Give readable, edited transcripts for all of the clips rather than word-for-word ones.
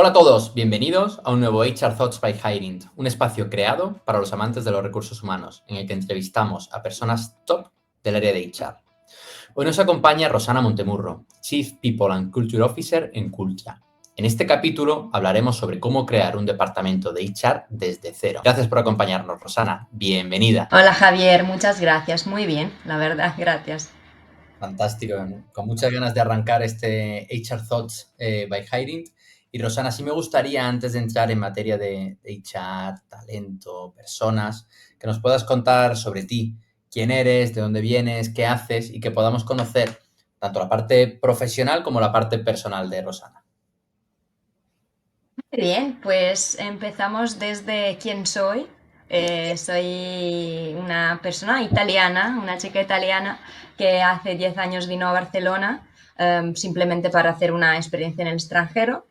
Hola a todos, bienvenidos a un nuevo HR Thoughts by Hiring, un espacio creado para los amantes de los recursos humanos, en el que entrevistamos a personas top del área de HR. Hoy nos acompaña Rosana Montemurro, Chief People and Culture Officer en Cultra. En este capítulo hablaremos sobre cómo crear un departamento de HR desde cero. Gracias por acompañarnos, Rosana. Bienvenida. Hola Javier, muchas gracias. Muy bien, la verdad, gracias. Fantástico, con muchas ganas de arrancar este HR Thoughts by Hiring. Y Rosana, sí me gustaría, antes de entrar en materia de HR, talento, personas, que nos puedas contar sobre ti, quién eres, de dónde vienes, qué haces y que podamos conocer tanto la parte profesional como la parte personal de Rosana. Muy bien, pues empezamos desde quién soy. Soy una persona italiana, una chica italiana que hace 10 años vino a Barcelona simplemente para hacer una experiencia en el extranjero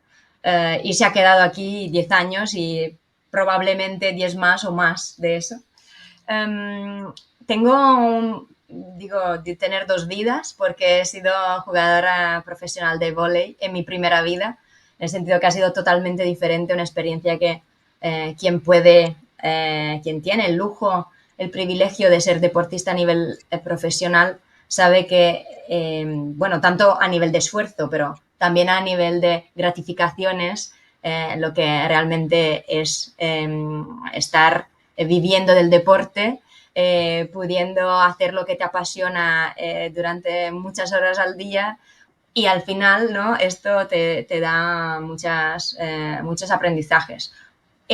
y se ha quedado aquí 10 años y probablemente 10 más o más de eso. Um, tengo de tener dos vidas porque he sido jugadora profesional de vóley en mi primera vida, en el sentido que ha sido totalmente diferente, una experiencia que quien tiene el lujo, el privilegio de ser deportista a nivel profesional, sabe que, bueno, tanto a nivel de esfuerzo, pero también a nivel de gratificaciones, lo que realmente es estar viviendo del deporte, pudiendo hacer lo que te apasiona durante muchas horas al día y al final, ¿no? Esto te da muchos aprendizajes.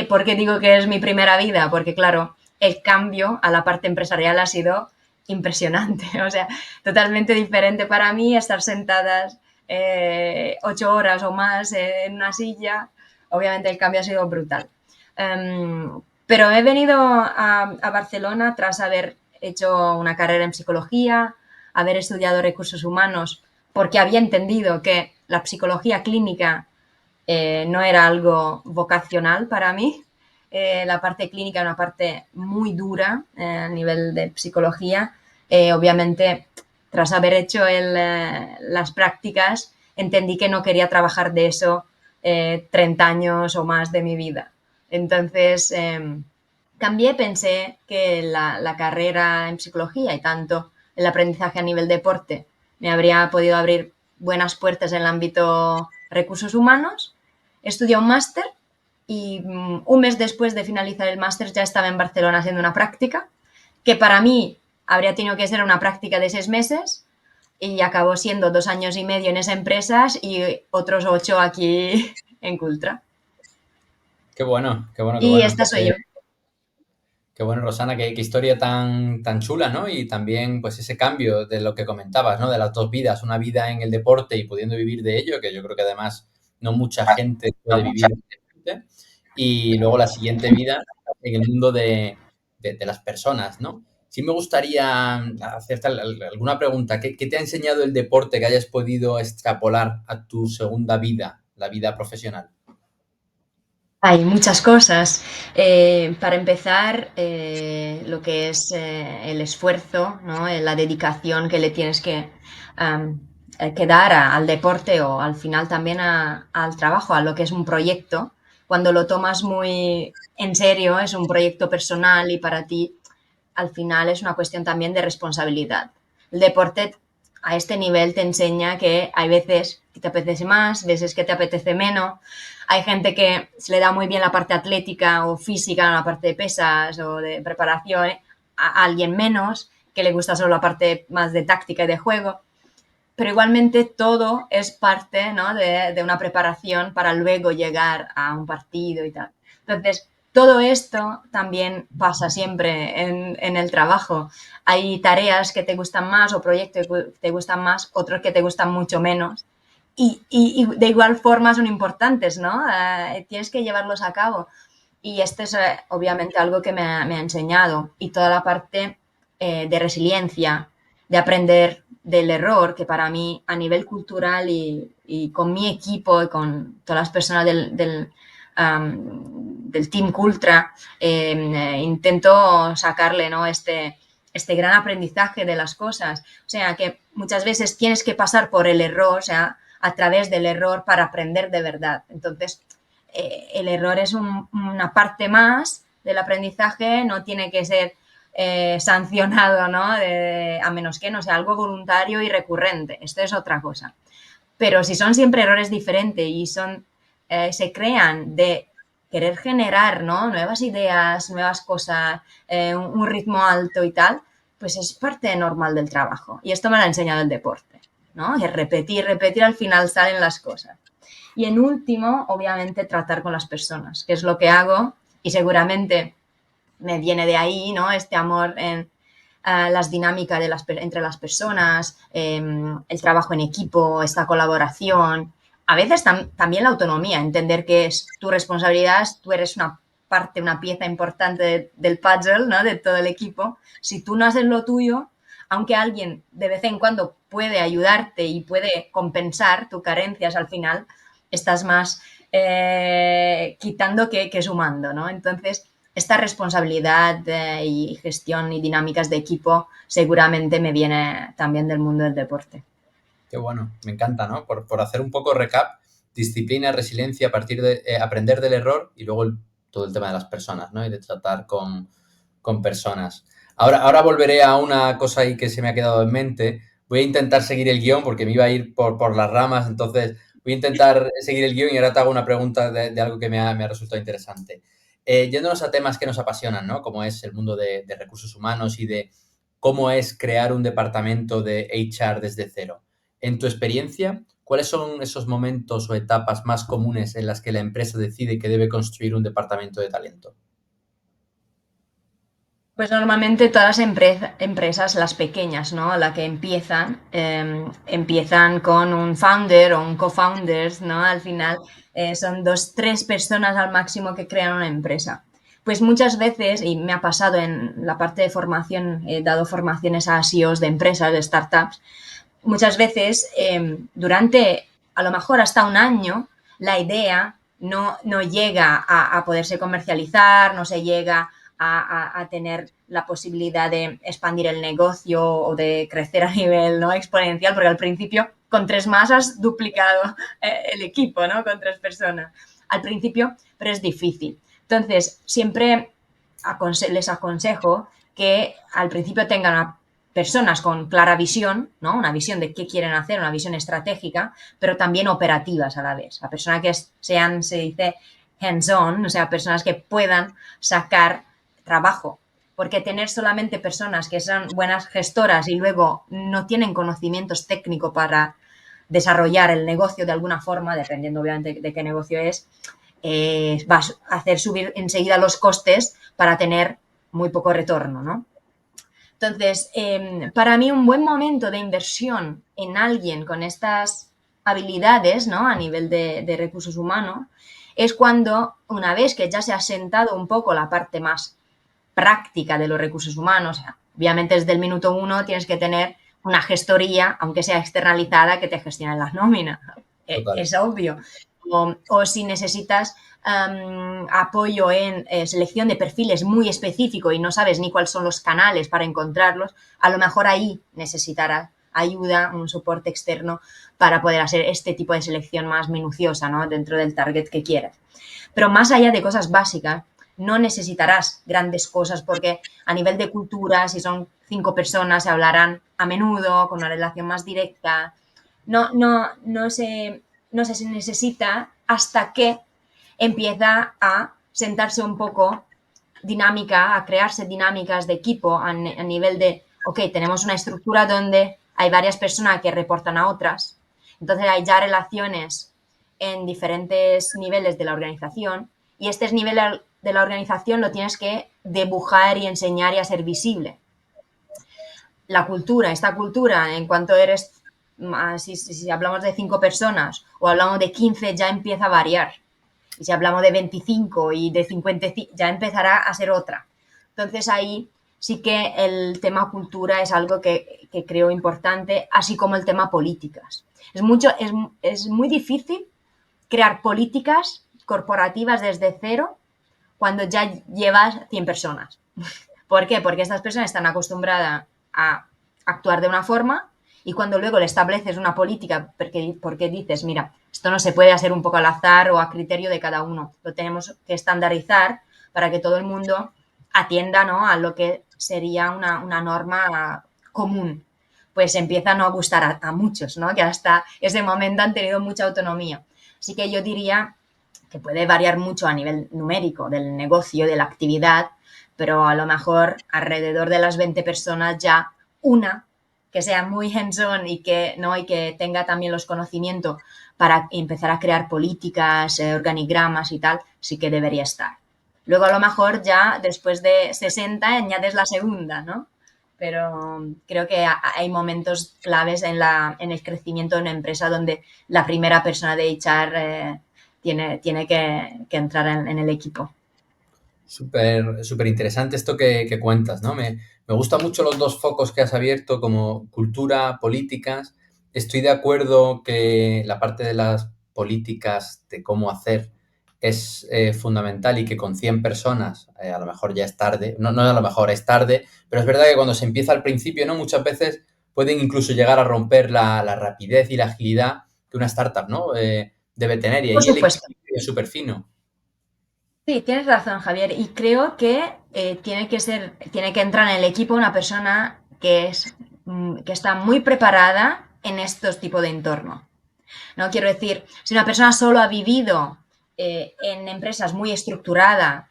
¿Por qué digo que es mi primera vida? Porque, claro, el cambio a la parte empresarial ha sido impresionante. O sea, totalmente diferente para mí estar sentadas 8 horas o más en una silla. Obviamente el cambio ha sido brutal. Pero he venido a Barcelona tras haber hecho una carrera en psicología, haber estudiado recursos humanos, porque había entendido que la psicología clínica no era algo vocacional para mí. La parte clínica era una parte muy dura a nivel de psicología. Obviamente, tras haber hecho las prácticas, entendí que no quería trabajar de eso 30 años o más de mi vida. Entonces, cambié, pensé que la carrera en psicología y tanto el aprendizaje a nivel deporte me habría podido abrir buenas puertas en el ámbito recursos humanos. Estudié un máster y un mes después de finalizar el máster ya estaba en Barcelona haciendo una práctica, que para mí habría tenido que ser una práctica de 6 meses y acabó siendo 2 años y medio en esa empresa y otros 8 aquí en Cultra. Qué bueno, qué bueno, qué Y bueno. esta soy yo. Qué bueno, Rosana, qué historia tan chula, ¿no? Y también, pues, ese cambio de lo que comentabas, ¿no? De las dos vidas, una vida en el deporte y pudiendo vivir de ello, que yo creo que además no mucha gente puede vivir del deporte, y luego la siguiente vida en el mundo de las personas, ¿no? Sí me gustaría hacerte alguna pregunta. ¿Qué te ha enseñado el deporte que hayas podido extrapolar a tu segunda vida, la vida profesional? Hay muchas cosas. Para empezar, lo que es el esfuerzo, ¿no? La dedicación que le tienes am, que dar al deporte o al final también al trabajo, a lo que es un proyecto. Cuando lo tomas muy en serio, es un proyecto personal y para ti al final es una cuestión también de responsabilidad. El deporte a este nivel te enseña que hay veces que te apetece más, veces que te apetece menos. Hay gente que se le da muy bien la parte atlética o física, la parte de pesas o de preparación, a alguien menos, que le gusta solo la parte más de táctica y de juego. Pero igualmente todo es parte, ¿no? de una preparación para luego llegar a un partido y tal. Entonces, todo esto también pasa siempre en el trabajo. Hay tareas que te gustan más o proyectos que te gustan más, otros que te gustan mucho menos. Y de igual forma son importantes, ¿no? Tienes que llevarlos a cabo. Y este es obviamente algo que me ha enseñado. Y toda la parte de resiliencia, de aprender del error, que para mí a nivel cultural y con mi equipo y con todas las personas del Team Cultra, intento sacarle, ¿no? este gran aprendizaje de las cosas. O sea, que muchas veces tienes que pasar por el error, o sea, a través del error para aprender de verdad. Entonces, el error es una parte más del aprendizaje, no tiene que ser sancionado, ¿no? A menos que no sea algo voluntario y recurrente. Esto es otra cosa. Pero si son siempre errores diferentes y se crean de querer generar, ¿no? Nuevas ideas, nuevas cosas, un ritmo alto y tal, pues es parte normal del trabajo. Y esto me lo ha enseñado el deporte, ¿no? Que repetir, al final salen las cosas. Y en último, obviamente, tratar con las personas, que es lo que hago y seguramente me viene de ahí, ¿no? Este amor en las dinámicas entre las personas, el trabajo en equipo, esta colaboración. A veces también la autonomía, entender que es tu responsabilidad, tú eres una parte, una pieza importante del puzzle, ¿no? De todo el equipo. Si tú no haces lo tuyo, aunque alguien de vez en cuando puede ayudarte y puede compensar tus carencias, al final estás más quitando que sumando, ¿no? Entonces, esta responsabilidad y gestión y dinámicas de equipo seguramente me viene también del mundo del deporte. Qué bueno, me encanta, ¿no? Por hacer un poco recap, disciplina, resiliencia, a partir de aprender del error y luego todo el tema de las personas, ¿no? Y de tratar con personas. Ahora volveré a una cosa ahí que se me ha quedado en mente. Voy a intentar seguir el guión porque me iba a ir por las ramas, entonces voy a intentar seguir el guión y ahora te hago una pregunta de algo que me ha resultado interesante. Yéndonos a temas que nos apasionan, ¿no? Como es el mundo de recursos humanos y de cómo es crear un departamento de HR desde cero. En tu experiencia, ¿cuáles son esos momentos o etapas más comunes en las que la empresa decide que debe construir un departamento de talento? Pues normalmente todas las empresas, las pequeñas, ¿no? La que empiezan con un founder o un co-founders, ¿no? Al final son dos, tres personas al máximo que crean una empresa. Pues muchas veces, y me ha pasado en la parte de formación, he dado formaciones a CEOs de empresas, de startups, muchas veces durante a lo mejor hasta un año la idea no llega a poderse comercializar, no se llega a tener la posibilidad de expandir el negocio o de crecer a nivel no exponencial, porque al principio con 3 más has duplicado el equipo, ¿no? Con 3 personas. Al principio, pero es difícil. Entonces, siempre les aconsejo que al principio tengan una personas con clara visión, ¿no? Una visión de qué quieren hacer, una visión estratégica, pero también operativas a la vez. La persona que sean, se dice, hands-on, o sea, personas que puedan sacar trabajo. Porque tener solamente personas que son buenas gestoras y luego no tienen conocimientos técnicos para desarrollar el negocio de alguna forma, dependiendo obviamente de qué negocio es, va a hacer subir enseguida los costes para tener muy poco retorno, ¿no? Entonces, para mí un buen momento de inversión en alguien con estas habilidades, ¿no? A nivel de recursos humanos, es cuando una vez que ya se ha sentado un poco la parte más práctica de los recursos humanos, o sea, obviamente desde el minuto uno tienes que tener una gestoría, aunque sea externalizada, que te gestione las nóminas. Total. Es obvio. O si necesitas apoyo en selección de perfiles muy específico y no sabes ni cuáles son los canales para encontrarlos, a lo mejor ahí necesitarás ayuda, un soporte externo para poder hacer este tipo de selección más minuciosa, ¿no? Dentro del target que quieras. Pero más allá de cosas básicas, no necesitarás grandes cosas porque a nivel de cultura, si son 5 personas, se hablarán a menudo, con una relación más directa. No se necesita hasta que empieza a sentarse un poco dinámica, a crearse dinámicas de equipo a nivel de, ok, tenemos una estructura donde hay varias personas que reportan a otras, entonces hay ya relaciones en diferentes niveles de la organización y este nivel de la organización lo tienes que dibujar y enseñar y hacer visible. Esta cultura, en cuanto eres, si hablamos de 5 personas o hablamos de 15, ya empieza a variar. Y si hablamos de 25 y de 50, ya empezará a ser otra. Entonces ahí sí que el tema cultura es algo que creo importante, así como el tema políticas. Es muy difícil crear políticas corporativas desde cero cuando ya llevas 100 personas. ¿Por qué? Porque estas personas están acostumbradas a actuar de una forma Y cuando luego le estableces una política porque dices, mira, esto no se puede hacer un poco al azar o a criterio de cada uno, lo tenemos que estandarizar para que todo el mundo atienda, ¿no?, a lo que sería una norma común, pues empieza a no gustar a muchos, ¿no?, que hasta ese momento han tenido mucha autonomía. Así que yo diría que puede variar mucho a nivel numérico del negocio, de la actividad, pero a lo mejor alrededor de las 20 personas ya una que sea muy hands-on y que, ¿no?, y que tenga también los conocimientos para empezar a crear políticas, organigramas y tal, sí que debería estar. Luego a lo mejor ya después de 60 añades la segunda, ¿no? Pero creo que hay momentos claves en el crecimiento de una empresa donde la primera persona de HR tiene que entrar en el equipo. Súper, súper interesante esto que cuentas, ¿no? Me gustan mucho los dos focos que has abierto como cultura, políticas. Estoy de acuerdo que la parte de las políticas, de cómo hacer, es fundamental y que con 100 personas a lo mejor ya es tarde. No, no a lo mejor es tarde, pero es verdad que cuando se empieza al principio, ¿no? Muchas veces pueden incluso llegar a romper la rapidez y la agilidad que una startup, ¿no? Debe tener. Y Por ahí el supuesto. equilibrio es súper fino. Sí, tienes razón, Javier. Y creo que tiene que entrar en el equipo una persona que está muy preparada en estos tipos de entorno. ¿No? Quiero decir, si una persona solo ha vivido en empresas muy estructuradas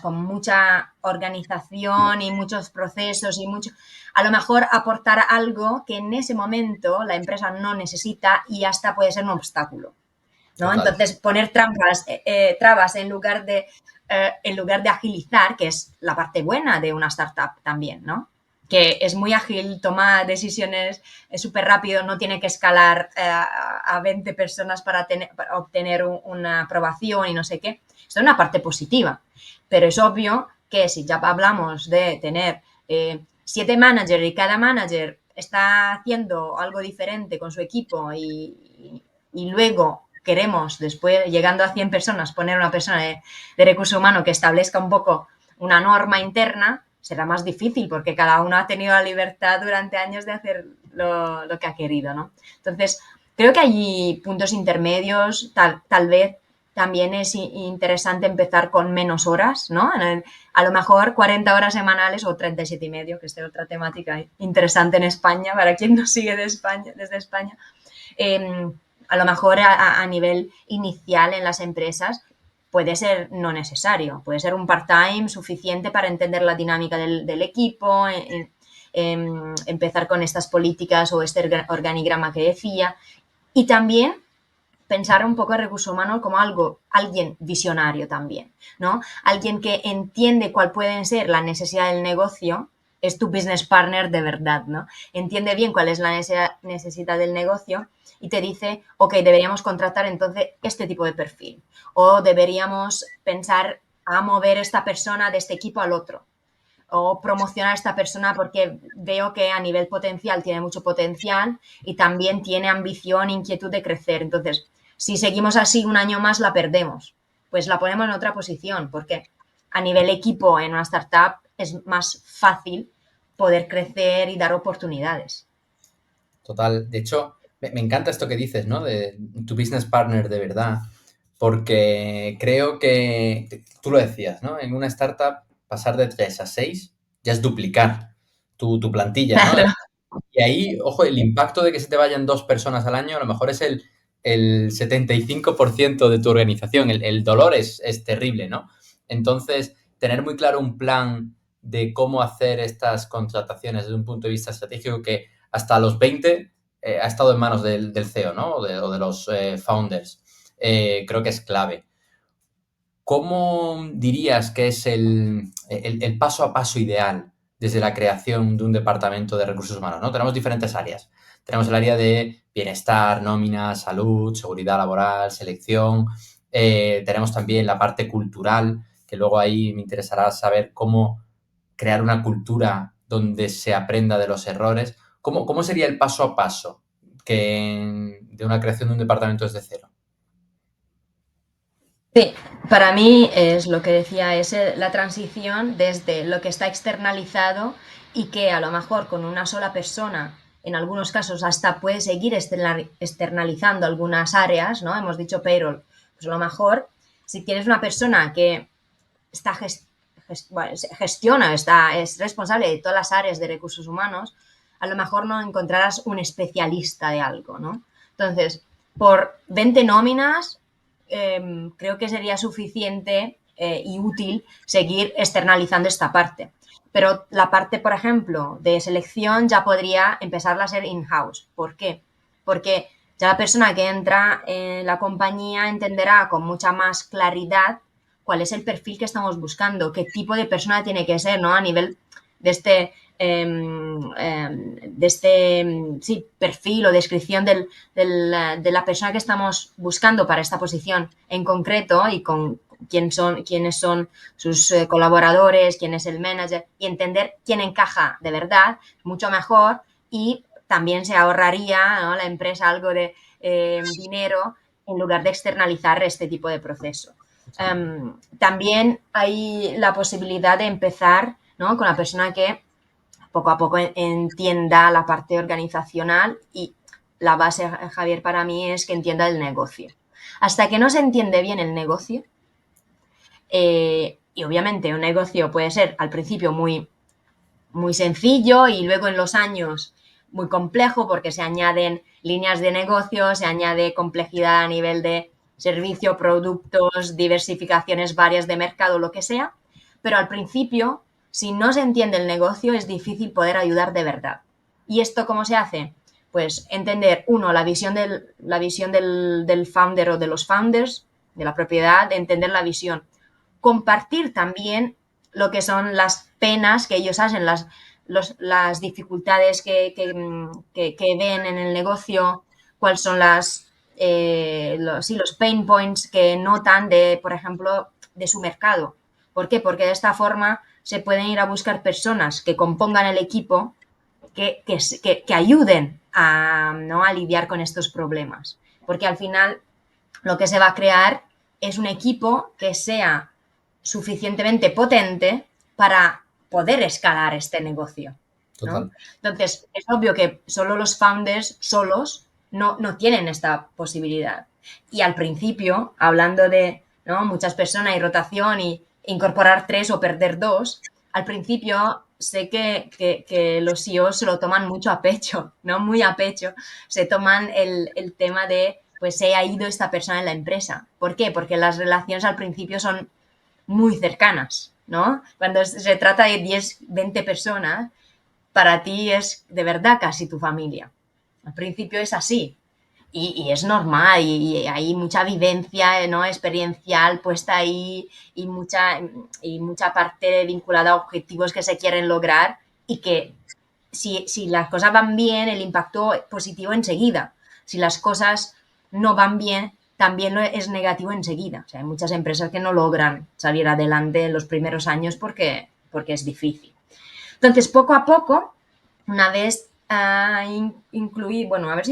con mucha organización y muchos procesos y mucho, a lo mejor aportar algo que en ese momento la empresa no necesita y hasta puede ser un obstáculo. ¿No? Total. Entonces, poner trabas en lugar de agilizar, que es la parte buena de una startup también, ¿no? Que es muy ágil, toma decisiones súper rápido, no tiene que escalar a 20 personas para obtener una aprobación y no sé qué. Esto es una parte positiva, pero es obvio que si ya hablamos de tener 7 managers y cada manager está haciendo algo diferente con su equipo y luego queremos, después, llegando a 100 personas, poner una persona de recurso humano que establezca un poco una norma interna, será más difícil porque cada uno ha tenido la libertad durante años de hacer lo que ha querido, ¿no? Entonces, creo que hay puntos intermedios, tal vez también es interesante empezar con menos horas, ¿no? A lo mejor 40 horas semanales o 37 y medio, que es otra temática interesante en España, para quien nos sigue desde España. Eh, a lo mejor a nivel inicial en las empresas puede ser no necesario, puede ser un part-time suficiente para entender la dinámica del equipo, empezar con estas políticas o este organigrama que decía, y también pensar un poco el recurso humano como alguien visionario también, ¿no? Alguien que entiende cuál pueden ser las necesidades del negocio, es tu business partner de verdad, ¿no? Entiende bien cuál es la necesidad del negocio y te dice, ok, deberíamos contratar entonces este tipo de perfil o deberíamos pensar a mover esta persona de este equipo al otro o promocionar a esta persona porque veo que a nivel potencial tiene mucho potencial y también tiene ambición, inquietud de crecer. Entonces, si seguimos así un año más, la perdemos. Pues la ponemos en otra posición porque a nivel equipo en una startup es más fácil poder crecer y dar oportunidades. Total. De hecho, me encanta esto que dices, ¿no? De tu business partner de verdad, porque creo que, tú lo decías, ¿no? En una startup pasar de 3 a 6 ya es duplicar tu plantilla, ¿no? Claro. Y ahí, ojo, el impacto de que se te vayan 2 personas al año a lo mejor es el 75% de tu organización. El dolor es terrible, ¿no? Entonces, tener muy claro un plan de cómo hacer estas contrataciones desde un punto de vista estratégico que hasta los 20 ha estado en manos del CEO, ¿no? O de los founders. Creo que es clave. ¿Cómo dirías que es el paso a paso ideal desde la creación de un departamento de recursos humanos? ¿No? Tenemos diferentes áreas. Tenemos el área de bienestar, nómina, salud, seguridad laboral, selección. Tenemos también la parte cultural, que luego ahí me interesará saber cómo crear una cultura donde se aprenda de los errores. ¿Cómo sería el paso a paso de una creación de un departamento desde cero? Sí, para mí es lo que decía, es la transición desde lo que está externalizado y que a lo mejor con una sola persona en algunos casos hasta puede seguir externalizando algunas áreas, ¿no? Hemos dicho payroll, pues a lo mejor si tienes una persona que está gestiona, es responsable de todas las áreas de recursos humanos, a lo mejor no encontrarás un especialista de algo, ¿no? Entonces, por 20 nóminas, creo que sería suficiente y útil seguir externalizando esta parte. Pero la parte, por ejemplo, de selección ya podría empezar a ser in-house. ¿Por qué? Porque ya la persona que entra en la compañía entenderá con mucha más claridad cuál es el perfil que estamos buscando, qué tipo de persona tiene que ser, ¿no? A nivel de este perfil o descripción de la persona que estamos buscando para esta posición en concreto y con quiénes son sus colaboradores, quién es el manager y entender quién encaja de verdad mucho mejor y también se ahorraría, ¿no?, la empresa algo de dinero en lugar de externalizar este tipo de proceso. También hay la posibilidad de empezar, ¿no?, con la persona que poco a poco entienda la parte organizacional y la base, Javier, para mí es que entienda el negocio. Hasta que no se entiende bien el negocio, y obviamente un negocio puede ser al principio muy, muy sencillo y luego en los años muy complejo porque se añaden líneas de negocio, se añade complejidad a nivel de servicio, productos, diversificaciones varias de mercado, lo que sea, pero al principio, si no se entiende el negocio, es difícil poder ayudar de verdad. ¿Y esto cómo se hace? Pues entender, uno, la visión del founder o de los founders, de la propiedad, de entender la visión. Compartir también lo que son las penas que ellos hacen, las dificultades que ven en el negocio, cuáles son los pain points que notan de, por ejemplo, de su mercado. ¿Por qué? Porque de esta forma se pueden ir a buscar personas que compongan el equipo que ayuden ¿no?, a lidiar con estos problemas. Porque al final lo que se va a crear es un equipo que sea suficientemente potente para poder escalar este negocio, ¿no? Total. Entonces, es obvio que solo los founders solos no tienen esta posibilidad. Y al principio, hablando de, ¿no?, muchas personas y rotación y incorporar 3 o perder 2, al principio sé que los CEOs se lo toman mucho a pecho, ¿no? Muy a pecho. Se toman el tema de, pues se ha ido esta persona en la empresa. ¿Por qué? Porque las relaciones al principio son muy cercanas, ¿no? Cuando se trata de 10, 20 personas, para ti es de verdad casi tu familia. Al principio es así. Y es normal, y hay mucha vivencia, ¿no?, experiencial puesta ahí y mucha parte vinculada a objetivos que se quieren lograr y que si las cosas van bien, el impacto positivo enseguida. Si las cosas no van bien, también es negativo enseguida. O sea, hay muchas empresas que no logran salir adelante en los primeros años porque es difícil. Entonces, poco a poco, una vez haberse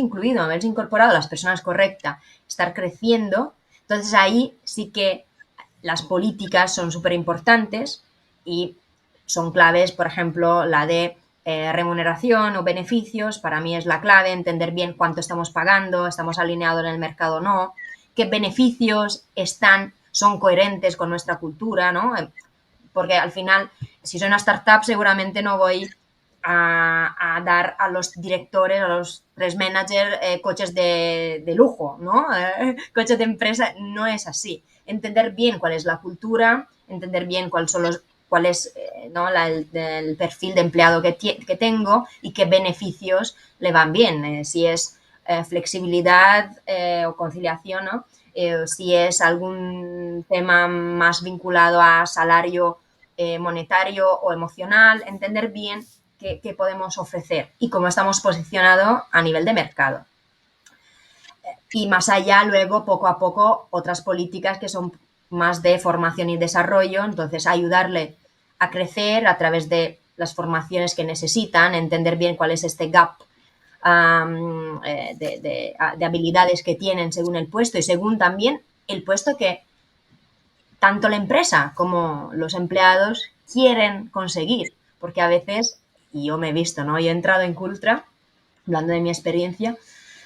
incorporado a las personas correctas, estar creciendo, entonces ahí sí que las políticas son súper importantes y son claves, por ejemplo, la de remuneración o beneficios, para mí es la clave, entender bien cuánto estamos pagando, estamos alineados en el mercado o no, qué beneficios son coherentes con nuestra cultura, ¿no? Porque al final, si soy una startup, seguramente no voy dar a los directores, a los tres managers, coches de lujo, ¿no? Coches de empresa, no es así. Entender bien cuál es la cultura, entender bien cuál es ¿no?, el perfil de empleado que tengo y qué beneficios le van bien. Si es flexibilidad o conciliación, ¿no? Si es algún tema más vinculado a salario monetario o emocional, entender bien qué podemos ofrecer y cómo estamos posicionados a nivel de mercado. Y más allá, luego, poco a poco, otras políticas que son más de formación y desarrollo, entonces ayudarle a crecer a través de las formaciones que necesitan, entender bien cuál es este gap de habilidades que tienen según el puesto y según también el puesto que tanto la empresa como los empleados quieren conseguir, porque a veces, y yo me he visto, ¿no? Yo he entrado en Cultra hablando de mi experiencia,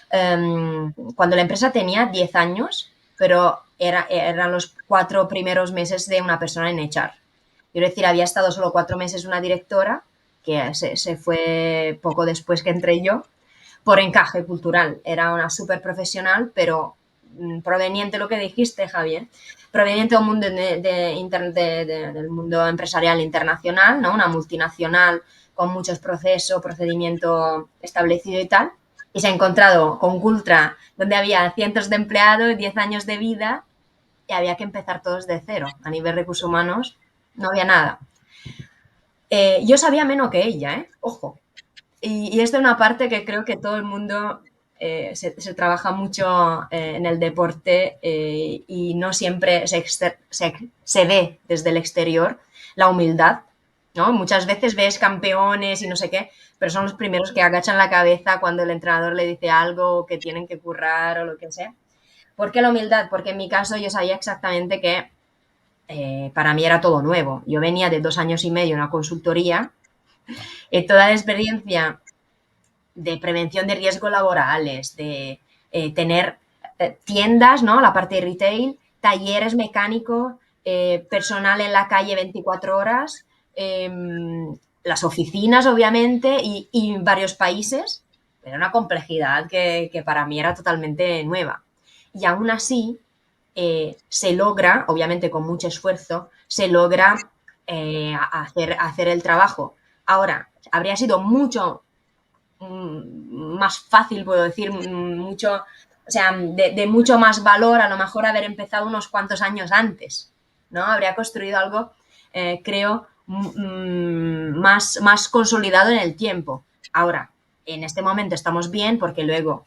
cuando la empresa tenía 10 años, pero eran los 4 primeros meses de una persona en HR. Quiero decir, había estado solo 4 meses una directora, que se fue poco después que entré yo, por encaje cultural. Era una súper profesional, pero proveniente, lo que dijiste, Javier, proveniente del mundo, del mundo empresarial internacional, ¿no? Una multinacional con muchos procesos, procedimiento establecido y tal, y se ha encontrado con Cultra, donde había cientos de empleados, 10 años de vida, y había que empezar todos de cero. A nivel de recursos humanos no había nada. Yo sabía menos que ella, ojo. Y esta es una parte que creo que todo el mundo se trabaja mucho en el deporte y no siempre se ve desde el exterior la humildad, ¿no? Muchas veces ves campeones y no sé qué, pero son los primeros que agachan la cabeza cuando el entrenador le dice algo que tienen que currar o lo que sea. ¿Por qué la humildad? Porque en mi caso yo sabía exactamente que para mí era todo nuevo. Yo venía de 2 años y medio en una consultoría y toda la experiencia de prevención de riesgos laborales, de tener tiendas, ¿no? La parte de retail, talleres mecánicos, personal en la calle 24 horas, las oficinas, obviamente, y varios países. Era una complejidad que para mí era totalmente nueva. Y aún así, se logra, obviamente con mucho esfuerzo, se logra hacer el trabajo. Ahora, habría sido mucho más fácil, puedo decir, mucho, o sea, de mucho más valor a lo mejor haber empezado unos cuantos años antes, ¿no? Habría construido algo, creo, más consolidado en el tiempo. Ahora, en este momento estamos bien porque luego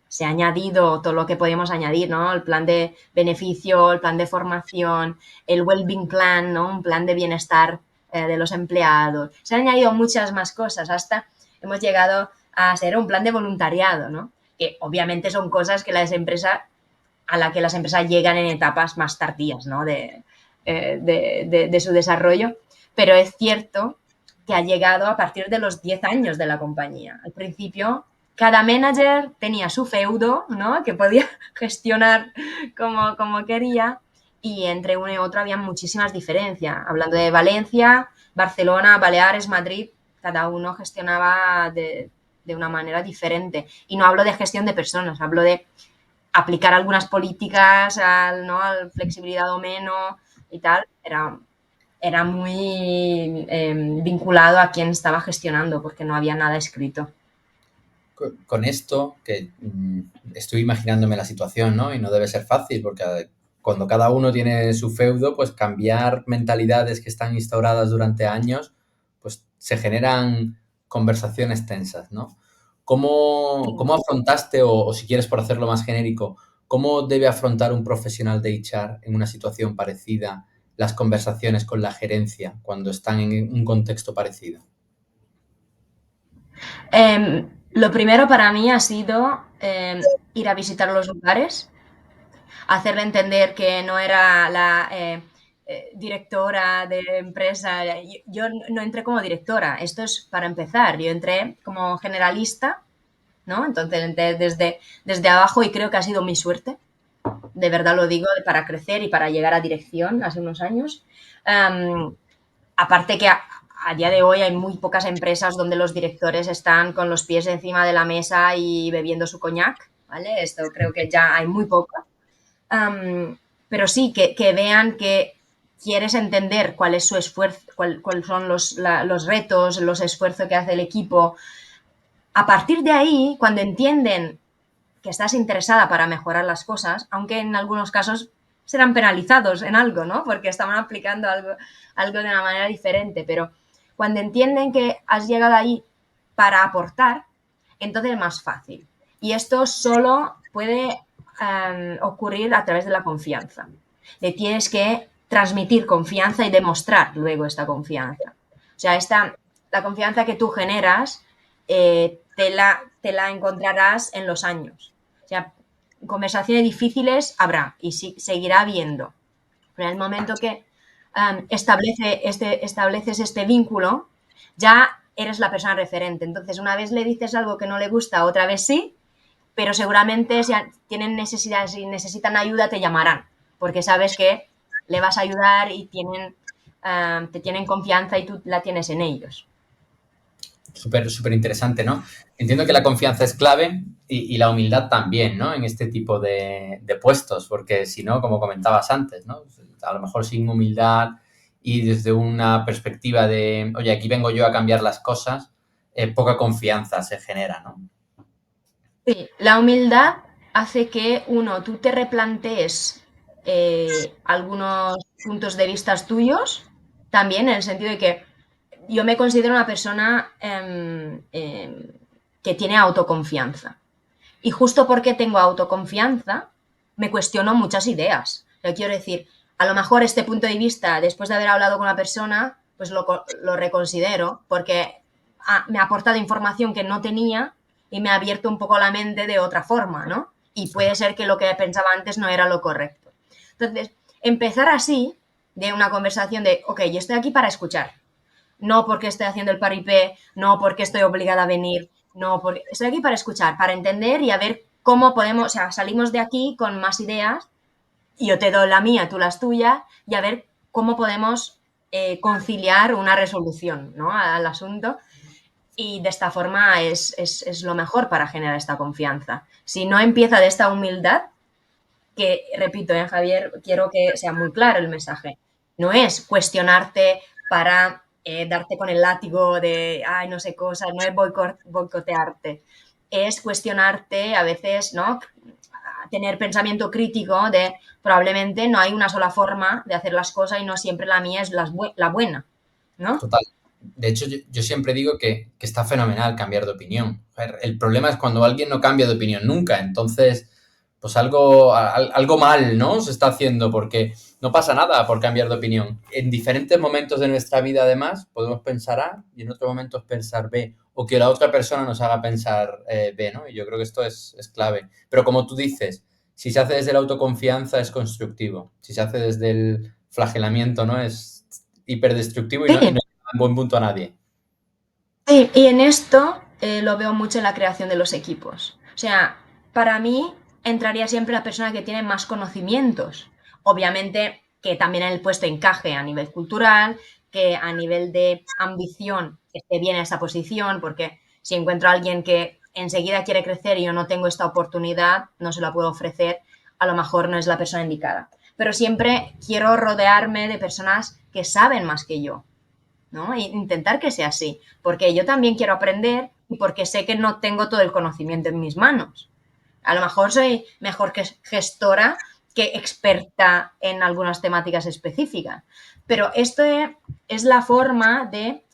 se ha añadido todo lo que podíamos añadir, ¿no? El plan de beneficio, el plan de formación, el well-being plan, ¿no? Un plan de bienestar de los empleados. Se han añadido muchas más cosas, hasta hemos llegado a ser un plan de voluntariado, ¿no? Que obviamente son cosas que a la que las empresas llegan en etapas más tardías, ¿no? De su desarrollo, pero es cierto que ha llegado a partir de los 10 años de la compañía. Al principio, cada manager tenía su feudo, ¿no? Que podía gestionar como quería, y entre uno y otro había muchísimas diferencias. Hablando de Valencia, Barcelona, Baleares, Madrid, cada uno gestionaba de una manera diferente. Y no hablo de gestión de personas, hablo de aplicar algunas políticas al flexibilidad o menos y tal. Era muy vinculado a quien estaba gestionando porque no había nada escrito. Con esto, que estoy imaginándome la situación, ¿no? Y no debe ser fácil, porque cuando cada uno tiene su feudo, pues cambiar mentalidades que están instauradas durante años, pues se generan conversaciones tensas, ¿no? ¿Cómo afrontaste, o si quieres por hacerlo más genérico, cómo debe afrontar un profesional de HR en una situación parecida las conversaciones con la gerencia cuando están en un contexto parecido? Lo primero para mí ha sido ir a visitar los lugares, hacerle entender que no era la directora de empresa. Yo no entré como directora, esto es para empezar. Yo entré como generalista, ¿no? Entonces entré desde abajo y creo que ha sido mi suerte. De verdad lo digo, para crecer y para llegar a dirección hace unos años. Aparte que a día de hoy hay muy pocas empresas donde los directores están con los pies encima de la mesa y bebiendo su coñac, ¿vale? Esto creo que ya hay muy pocas. Pero sí, que vean que quieres entender cuál es su esfuerzo, cuáles son los retos, los esfuerzos que hace el equipo. A partir de ahí, cuando entienden que estás interesada para mejorar las cosas, aunque en algunos casos serán penalizados en algo, ¿no? Porque estaban aplicando algo de una manera diferente, pero cuando entienden que has llegado ahí para aportar, entonces es más fácil. Y esto solo puede ocurrir a través de la confianza. Le tienes que transmitir confianza y demostrar luego esta confianza. O sea, la confianza que tú generas te la encontrarás en los años. O sea, conversaciones difíciles habrá y seguirá habiendo. Pero en el momento que estableces este vínculo, ya eres la persona referente. Entonces, una vez le dices algo que no le gusta, otra vez sí, pero seguramente si tienen necesidades y necesitan ayuda, te llamarán, porque sabes que le vas a ayudar y te tienen confianza y tú la tienes en ellos. Súper, súper interesante, ¿no? Entiendo que la confianza es clave y la humildad también, ¿no? En este tipo de puestos, porque si no, como comentabas antes, ¿no? A lo mejor sin humildad y desde una perspectiva de, oye, aquí vengo yo a cambiar las cosas, poca confianza se genera, ¿no? Sí, la humildad hace que, uno, tú te replantees algunos puntos de vista tuyos, también en el sentido de que yo me considero una persona que tiene autoconfianza. Y justo porque tengo autoconfianza, me cuestiono muchas ideas. Yo quiero decir, a lo mejor este punto de vista, después de haber hablado con una persona, pues lo reconsidero porque me ha aportado información que no tenía y me ha abierto un poco la mente de otra forma, ¿no? Y puede ser que lo que pensaba antes no era lo correcto. Entonces, empezar así, de una conversación de, ok, yo estoy aquí para escuchar, no porque estoy haciendo el paripé, no porque estoy obligada a venir, no porque estoy aquí para escuchar, para entender y a ver cómo podemos, o sea, salimos de aquí con más ideas y yo te doy la mía, tú las tuyas y a ver cómo podemos conciliar una resolución, ¿no? Al asunto y de esta forma es lo mejor para generar esta confianza. Si no empieza de esta humildad, que repito, Javier, quiero que sea muy claro el mensaje. No es cuestionarte para darte con el látigo de, ay, no sé cosas, no es boicotearte. Es cuestionarte a veces, ¿no? Tener pensamiento crítico de probablemente no hay una sola forma de hacer las cosas y no siempre la mía es la buena, ¿no? Total. De hecho, yo siempre digo que está fenomenal cambiar de opinión. El problema es cuando alguien no cambia de opinión nunca. Entonces, pues algo mal, ¿no? Se está haciendo porque no pasa nada por cambiar de opinión. En diferentes momentos de nuestra vida, además, podemos pensar A y en otros momentos pensar B. O que la otra persona nos haga pensar B, ¿no? Y yo creo que esto es clave. Pero como tú dices, si se hace desde la autoconfianza es constructivo. Si se hace desde el flagelamiento, ¿no? Es hiperdestructivo y Sí, no lleva a buen punto a nadie. sí, y en esto lo veo mucho en la creación de los equipos. O sea, para mí entraría siempre la persona que tiene más conocimientos. Obviamente que también en el puesto encaje a nivel cultural, que a nivel de ambición esté bien esa posición, porque si encuentro a alguien que enseguida quiere crecer y yo no tengo esta oportunidad, no se la puedo ofrecer, a lo mejor no es la persona indicada. Pero siempre quiero rodearme de personas que saben más que yo, ¿no? E intentar que sea así, porque yo también quiero aprender y porque sé que no tengo todo el conocimiento en mis manos. A lo mejor soy mejor que gestora que experta en algunas temáticas específicas, pero esto es la forma de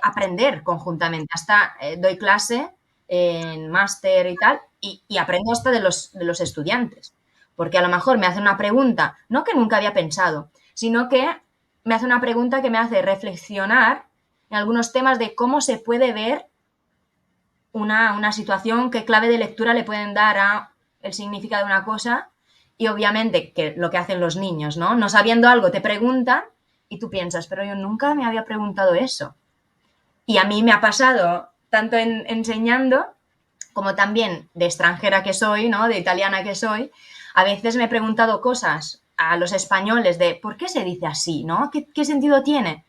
aprender conjuntamente. Hasta doy clase en máster y tal, y aprendo hasta de los estudiantes, porque a lo mejor me hace una pregunta, no que nunca había pensado, sino que me hace una pregunta que me hace reflexionar en algunos temas de cómo se puede ver una situación, qué clave de lectura le pueden dar a el significado de una cosa y obviamente que lo que hacen los niños, ¿no? No sabiendo algo te preguntan y tú piensas, pero yo nunca me había preguntado eso. Y a mí me ha pasado tanto enseñando como también de extranjera que soy, ¿no? De italiana que soy, a veces me he preguntado cosas a los españoles de ¿por qué se dice así? ¿No? ¿Qué sentido tiene?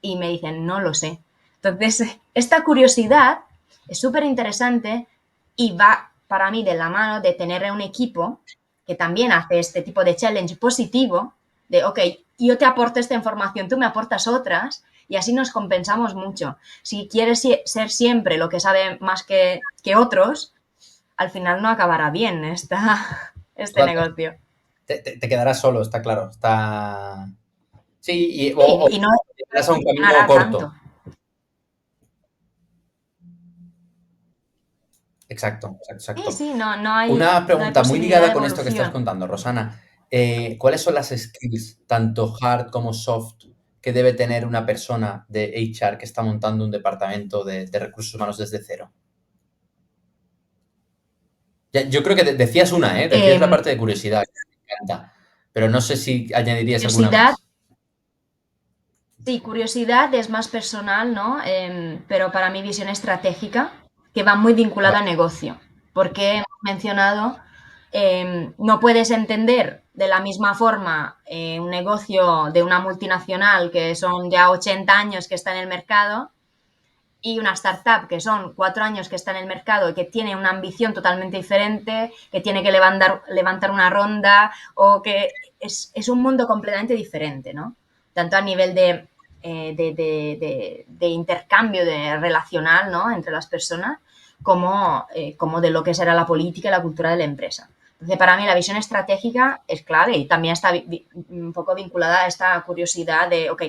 Y me dicen, no lo sé. Entonces, esta curiosidad es súper interesante y va para mí de la mano de tener un equipo que también hace este tipo de challenge positivo, de, ok, yo te aporto esta información, tú me aportas otras, y así nos compensamos mucho. Si quieres ser siempre lo que sabe más que otros, al final no acabará bien este Total, negocio. te quedarás solo, está claro. Está. Sí, Sí, o y no te quedas a un camino funcionará corto. tanto. Exacto, exacto, Sí, exacto. sí, Una no hay pregunta muy posibilidad de ligada con esto que estás evolución. contando, Rosana. ¿Cuáles son las skills, tanto hard como soft, que debe tener una persona de HR que está montando un departamento de recursos humanos desde cero? Yo creo que decías una, ¿eh? Decías la Eh, parte de curiosidad, que me encanta, pero no sé si añadirías alguna curiosidad, más. Sí, curiosidad es más personal, ¿no? Pero para mí visión estratégica, que va muy vinculada a Vale, negocio, porque hemos mencionado, no puedes entender de la misma forma un negocio de una multinacional que son ya 80 años que está en el mercado y una startup que son 4 años que está en el mercado y que tiene una ambición totalmente diferente, que tiene que levantar una ronda o que es un mundo completamente diferente, ¿no? Tanto a nivel de intercambio de relacional, ¿no? Entre las personas, como de lo que será la política y la cultura de la empresa. Entonces, para mí la visión estratégica es clave y también está un poco vinculada a esta curiosidad de, ok,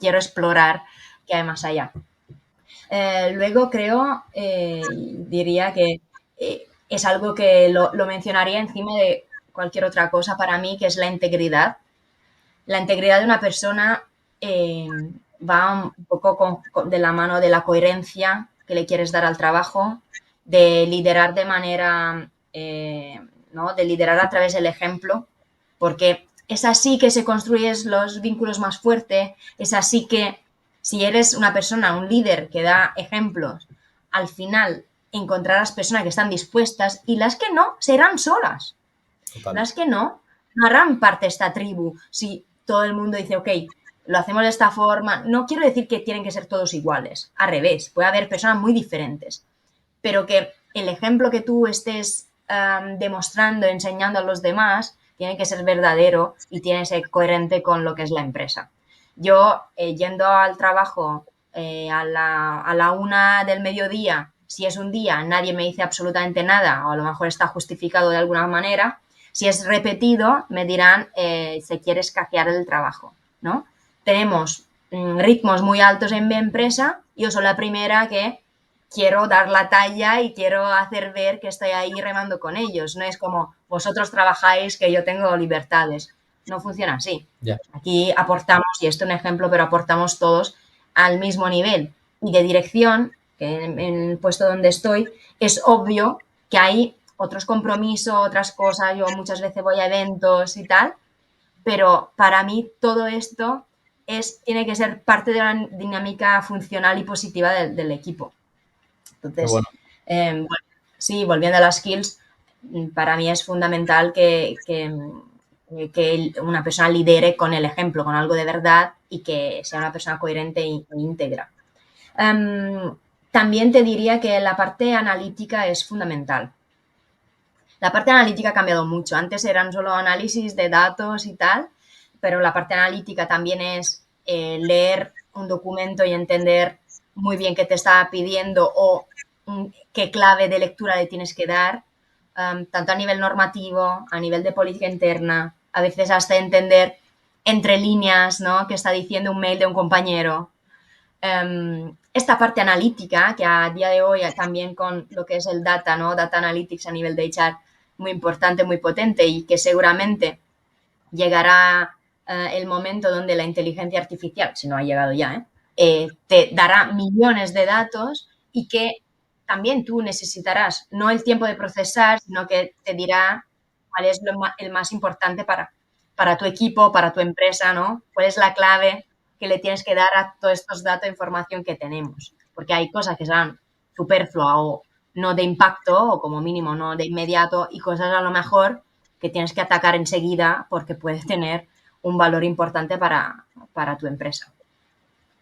quiero explorar qué hay más allá. Luego creo, diría que es algo que lo mencionaría encima de cualquier otra cosa para mí, que es la integridad. La integridad de una persona va un poco de la mano de la coherencia que le quieres dar al trabajo, de liderar de manera, ¿no? De liderar a través del ejemplo, porque es así que se construyen los vínculos más fuertes, es así que si eres una persona, un líder que da ejemplos, al final encontrarás personas que están dispuestas y las que no serán solas. total. Las que no harán parte de esta tribu si todo el mundo dice, ok, lo hacemos de esta forma. No quiero decir que tienen que ser todos iguales, al revés, puede haber personas muy diferentes, pero que el ejemplo que tú estés demostrando, enseñando a los demás, tiene que ser verdadero y tiene que ser coherente con lo que es la empresa. Yo, yendo al trabajo a la 1 del mediodía, si es un día, nadie me dice absolutamente nada, o a lo mejor está justificado de alguna manera. Si es repetido, me dirán, se quiere escaquear el trabajo, ¿no? Tenemos ritmos muy altos en mi empresa. Yo soy la primera que quiero dar la talla y quiero hacer ver que estoy ahí remando con ellos. No es como vosotros trabajáis, que yo tengo libertades. No funciona así. Ya. Aquí aportamos, y esto es un ejemplo, pero aportamos todos al mismo nivel. Y de dirección, que en el puesto donde estoy, es obvio que hay otros compromisos, otras cosas. Yo muchas veces voy a eventos y tal, pero para mí todo esto tiene que ser parte de una dinámica funcional y positiva del equipo. Qué Entonces, bueno. bueno, sí, volviendo a las skills, para mí es fundamental que una persona lidere con el ejemplo, con algo de verdad y que sea una persona coherente e íntegra. Um, También te diría que la parte analítica es fundamental. La parte analítica ha cambiado mucho. Antes eran solo análisis de datos y tal, pero la parte analítica también es leer un documento y entender muy bien qué te está pidiendo o qué clave de lectura le tienes que dar, tanto a nivel normativo, a nivel de política interna, a veces hasta entender entre líneas, ¿no? Que está diciendo un mail de un compañero. Esta parte analítica, que a día de hoy también con lo que es el data, ¿no? Data Analytics a nivel de HR, muy importante, muy potente y que seguramente llegará el momento donde la inteligencia artificial, si no ha llegado ya, te dará millones de datos y que también tú necesitarás no el tiempo de procesar, sino que te dirá cuál es el más importante para tu equipo, para tu empresa, ¿no? ¿Cuál es la clave que le tienes que dar a todos estos datos de información que tenemos? Porque hay cosas que serán superfluas o no de impacto, o como mínimo no de inmediato, y cosas a lo mejor que tienes que atacar enseguida porque puedes tener un valor importante para tu empresa.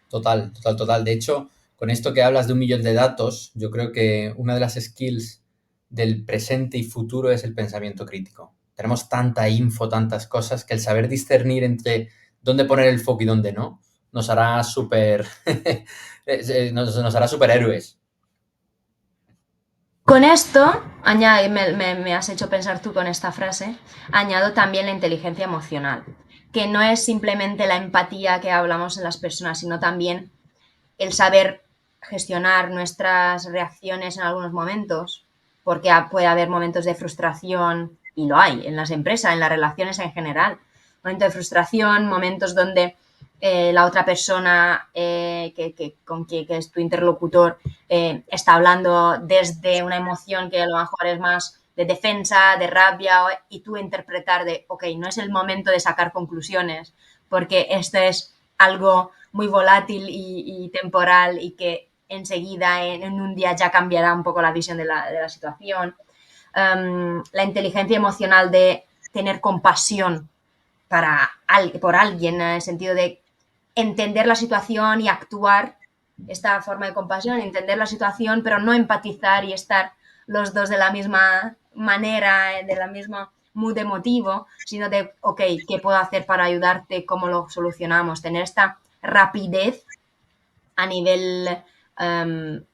Total, total, total. De hecho, con esto que hablas de 1 millón de datos, yo creo que una de las skills del presente y futuro es el pensamiento crítico. Tenemos tanta info, tantas cosas, que el saber discernir entre dónde poner el foco y dónde no, nos hará súper, nos hará superhéroes. Con esto, me has hecho pensar tú con esta frase, añado también la inteligencia emocional, que no es simplemente la empatía que hablamos en las personas, sino también el saber gestionar nuestras reacciones en algunos momentos, porque puede haber momentos de frustración, y lo hay en las empresas, en las relaciones en general. Momentos de frustración, momentos donde la otra persona que es tu interlocutor está hablando desde una emoción que a lo mejor es más de defensa, de rabia, y tú interpretar de, ok, no es el momento de sacar conclusiones, porque esto es algo muy volátil y temporal y que enseguida en un día ya cambiará un poco la visión de la situación. La inteligencia emocional de tener compasión por alguien, en el sentido de entender la situación y actuar, esta forma de compasión, entender la situación, pero no empatizar y estar los dos de la misma manera, de la misma mood emotivo, sino de, ok, ¿qué puedo hacer para ayudarte? ¿Cómo lo solucionamos? Tener esta rapidez a nivel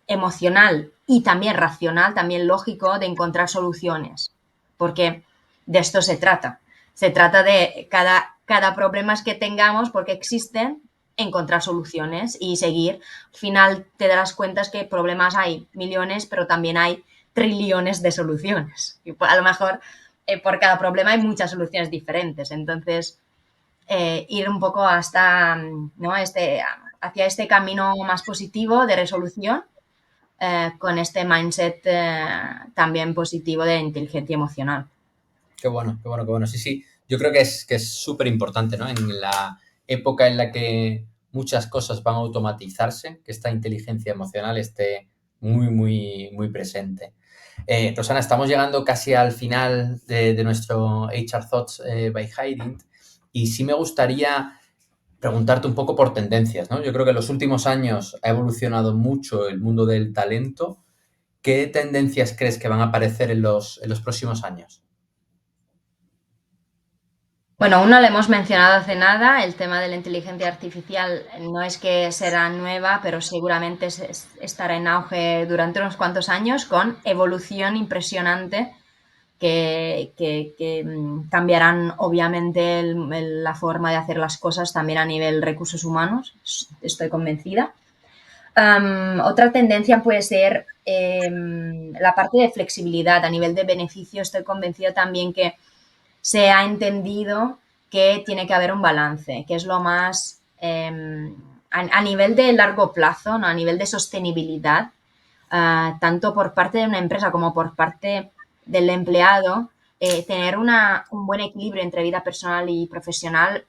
emocional y también racional, también lógico, de encontrar soluciones, porque de esto se trata. Se trata de cada problema que tengamos, porque existen, encontrar soluciones y seguir. Al final te darás cuenta que problemas hay millones, pero también hay trillones de soluciones. Y a lo mejor por cada problema hay muchas soluciones diferentes. Entonces, ir un poco hasta, ¿no? Hacia este camino más positivo de resolución, con este mindset también positivo de inteligencia emocional. Qué bueno, qué bueno, qué bueno. Sí, sí, yo creo que es súper importante, ¿no? En la época en la que muchas cosas van a automatizarse, que esta inteligencia emocional esté muy, muy, muy presente. Rosana, estamos llegando casi al final de nuestro HR Thoughts by Hiding y sí me gustaría preguntarte un poco por tendencias, ¿no? Yo creo que en los últimos años ha evolucionado mucho el mundo del talento. ¿Qué tendencias crees que van a aparecer en los próximos años? Bueno, una la hemos mencionado hace nada, el tema de la inteligencia artificial no es que será nueva, pero seguramente estará en auge durante unos cuantos años con evolución impresionante que cambiarán obviamente la forma de hacer las cosas también a nivel recursos humanos, estoy convencida. Otra tendencia puede ser la parte de flexibilidad a nivel de beneficio. Estoy convencida también que se ha entendido que tiene que haber un balance, que es lo más a nivel de largo plazo, ¿no? A nivel de sostenibilidad, tanto por parte de una empresa como por parte del empleado, tener un buen equilibrio entre vida personal y profesional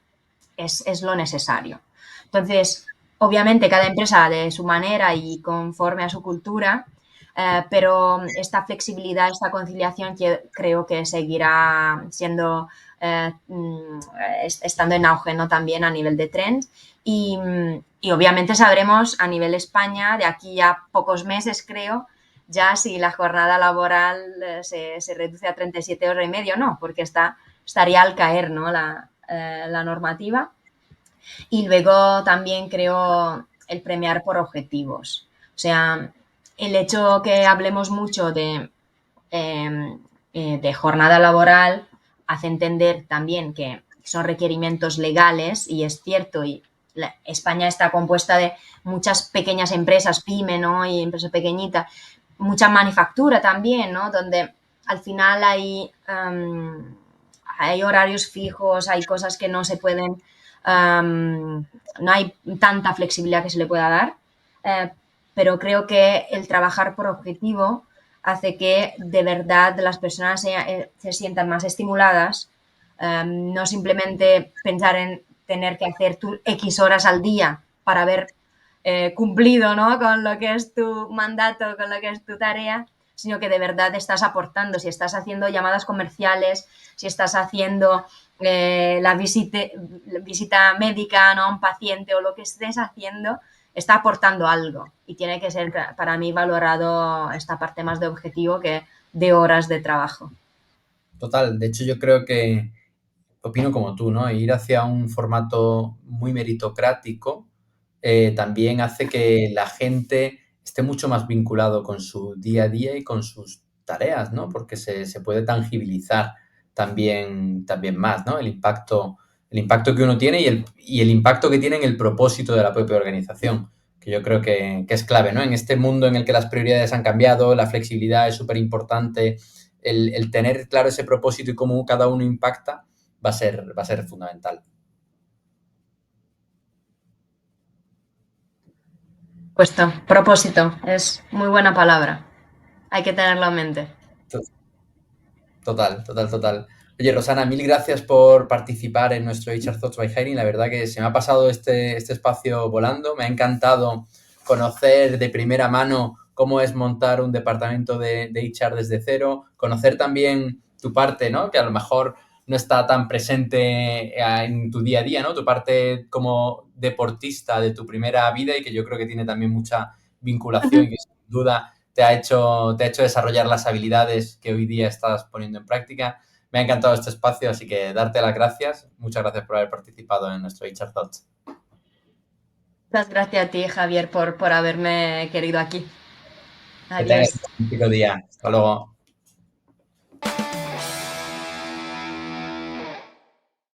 es lo necesario. Entonces, obviamente cada empresa de su manera y conforme a su cultura, pero esta flexibilidad, esta conciliación creo que seguirá siendo, estando en auge, ¿no? También a nivel de trends. Y obviamente sabremos a nivel España, de aquí a pocos meses creo, ya si la jornada laboral se reduce a 37 horas y medio, no, porque estaría al caer, ¿no? La normativa. Y luego también creo el premiar por objetivos. O sea, el hecho que hablemos mucho de jornada laboral hace entender también que son requerimientos legales y es cierto, y España está compuesta de muchas pequeñas empresas, pyme, ¿no? Y empresas pequeñitas, mucha manufactura también, ¿no? Donde al final hay horarios fijos, hay cosas que no se pueden, no hay tanta flexibilidad que se le pueda dar, eh, pero creo que el trabajar por objetivo hace que de verdad las personas se sientan más estimuladas, no simplemente pensar en tener que hacer X horas al día para haber cumplido, ¿no? Con lo que es tu mandato, con lo que es tu tarea, sino que de verdad estás aportando. Si estás haciendo llamadas comerciales, si estás haciendo visita médica, ¿no? A un paciente o lo que estés haciendo, está aportando algo y tiene que ser para mí valorado esta parte más de objetivo que de horas de trabajo. Total, de hecho yo creo que opino como tú, ¿no? Ir hacia un formato muy meritocrático también hace que la gente esté mucho más vinculado con su día a día y con sus tareas, ¿no? Porque se puede tangibilizar también, también más, ¿no? El impacto que uno tiene y el impacto que tiene en el propósito de la propia organización, que yo creo que es clave, ¿no? En este mundo en el que las prioridades han cambiado, la flexibilidad es súper importante, el tener claro ese propósito y cómo cada uno impacta va a ser fundamental. Puesto, propósito, es muy buena palabra. Hay que tenerlo en mente. Total, total, total. Oye, Rosana, mil gracias por participar en nuestro HR Thoughts by Hiring. La verdad que se me ha pasado este espacio volando. Me ha encantado conocer de primera mano cómo es montar un departamento de HR desde cero, conocer también tu parte, ¿no? Que a lo mejor no está tan presente en tu día a día, ¿no? Tu parte como deportista de tu primera vida y que yo creo que tiene también mucha vinculación y que sin duda te ha hecho desarrollar las habilidades que hoy día estás poniendo en práctica. Me ha encantado este espacio, así que darte las gracias. Muchas gracias por haber participado en nuestro HR Thoughts. Muchas gracias a ti, Javier, por haberme querido aquí. Que tengas Adiós. un fantástico día. Hasta luego.